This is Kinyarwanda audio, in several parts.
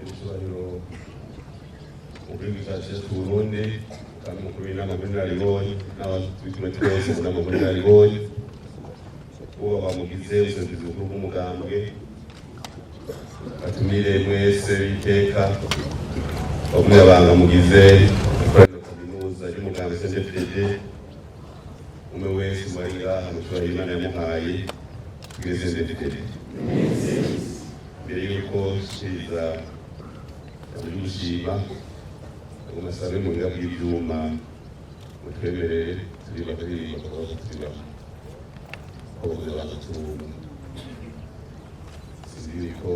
icyubahiro umukuru w'igihugu cyacu cy'u Burundi kandi umukuru w'inama mbonararibonye n'abatwitume twese mu nama mbonararibonye uwo bamugize ubuserukizi bukuru bw'umugambwe batumire mwese iteka umunyabanga mugize ikoraniro kaminuza ry'umugambwe CNDD-FDD umwe wese muri ngaha mucyubahiro Imana yamuhaye tugeze CNDD-FDD mbere yuko nshiriza gushima umusaruro mu biga by'ibyuma mutwemerere turirimba turirimba ko abantu turumva sinzi ko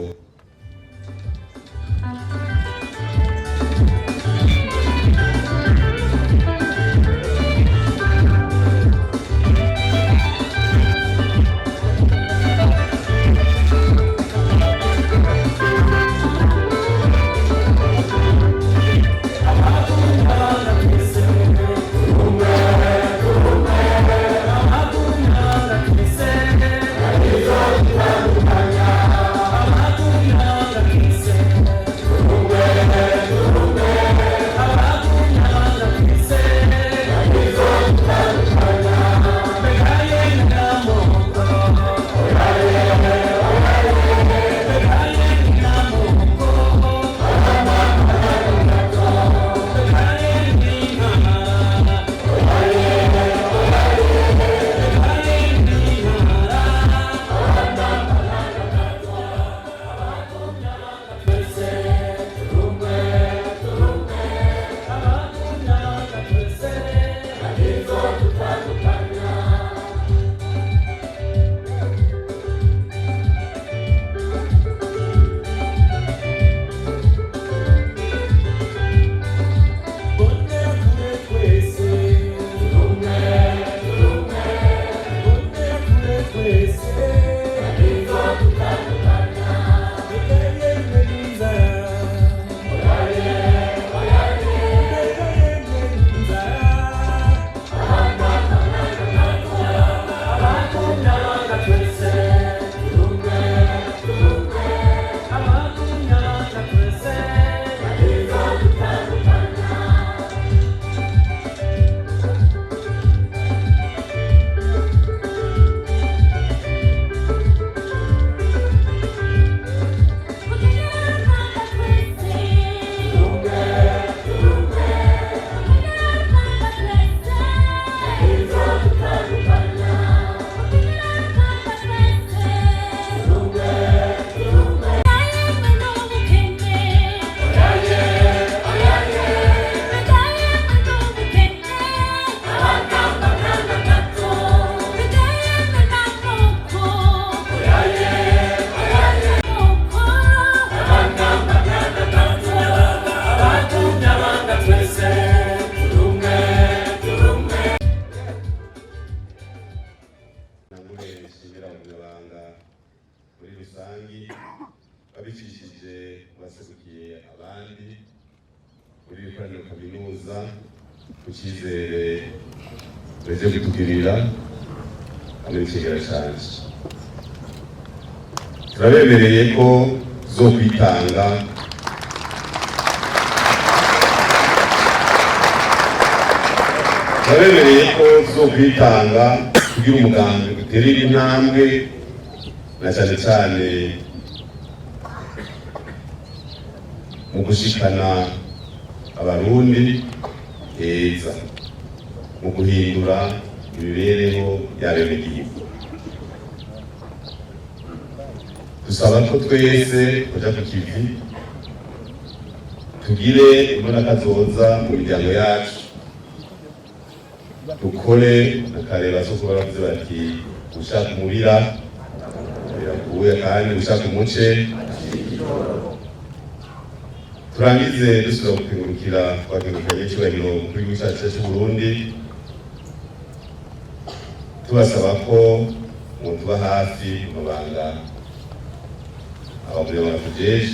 babicishije baserukiye abandi muri ikoraniro kaminuza ku cyizere baje kutugirira hamwe n'ikigera cyanjye turabemereye ko zo kwitanga kugira umugambi uterera intambwe na cyane cyane mu gushikana abarundi heza mu guhindura imibereho y'abenegihugu. Dusaba ko twese kuja ku kivi tugire imbonakazoza mu miryango yacu, dukore nakareba so kuba bavuze bati ushaka umubira birakuye kandi ushaka umuce. Turangize dusubira gukengurukira twakengurukanye icyubahiro kuri gihugu cyacu cy'u Burundi, tubasaba ko mutuba hafi mu mabanga abamuyobozi tujeje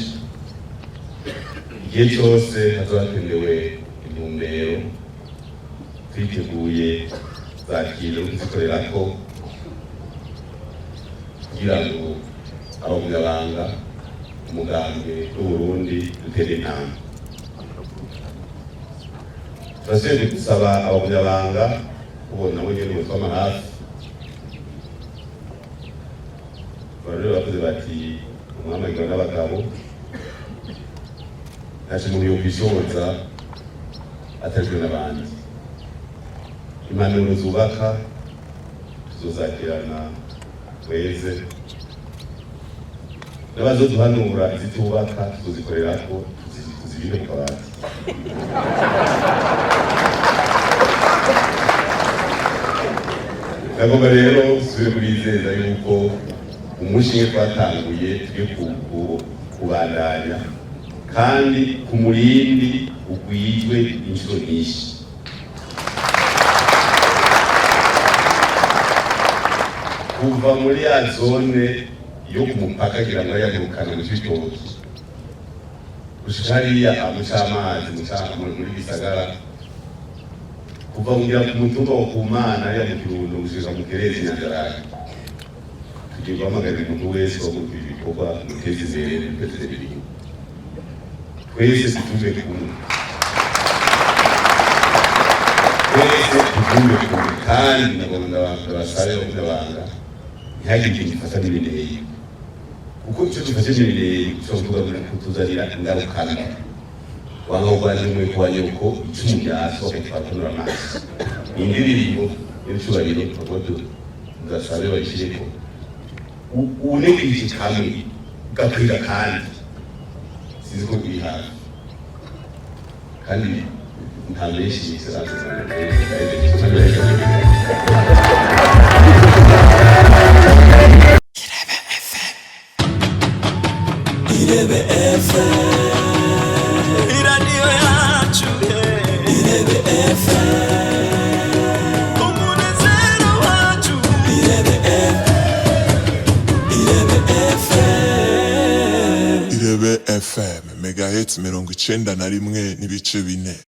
igihe cyose hazakenewe intumbero twiteguye zakira kuzikorerako kugira ngo abamuyobozi umugambwe w'Uburundi dutere intambwe. Turashoboye gusaba abamunyabanga ubona nabo nyene mutwama hafi barero bavuze bati umwami agirwa n'abagabo ntaje umuntu yokwishoboza atajwe n'abandi. Impanuro zubaka tuzozagirana tweze, n'abazoduhanura izitubaka tuzozikorerako tuzibire mu kabati. Nagomba rero usubire kurizeza yuko umushinge twatanguye tugiye kubandanya kandi ku murindi ugwijwe inshuro nyinshi. Kuva muri ya zone yo ku mupaka kugira ngo yagurukana mu Cibitoke gushika hariya amucamazi muri Gisagara, kuva ngira ku mutumba wo Kumana ya mu Kirundo gushika mu Kerezi Nyanzarake, tugiye guhamagarira umuntu wese wo mu bikorwa muteza imbere muteze ibintu twese tuve kumwe, twese tuve kumwe. Kandi nagomba basabe abanyabanga ntihagire ikintu gifata n'ibineye, kuko icyo gifashe n'ibineye gishobora kutuzanira ingaruka mbi. Wanga kurwanya umweko wa nyoko icumu ryaso bakatwakunura amaso. Indirimbo y'icubahiro bagodo ndasabe bayishireko uneke iki kamwe ugakwira kandi sizi ko biri hafi kandi nta benshi yisanze Irebe FM, iradiyo yacu. Irebe FM, umunezero wacu. Irebe FM, Irebe FM, megahits 91.4.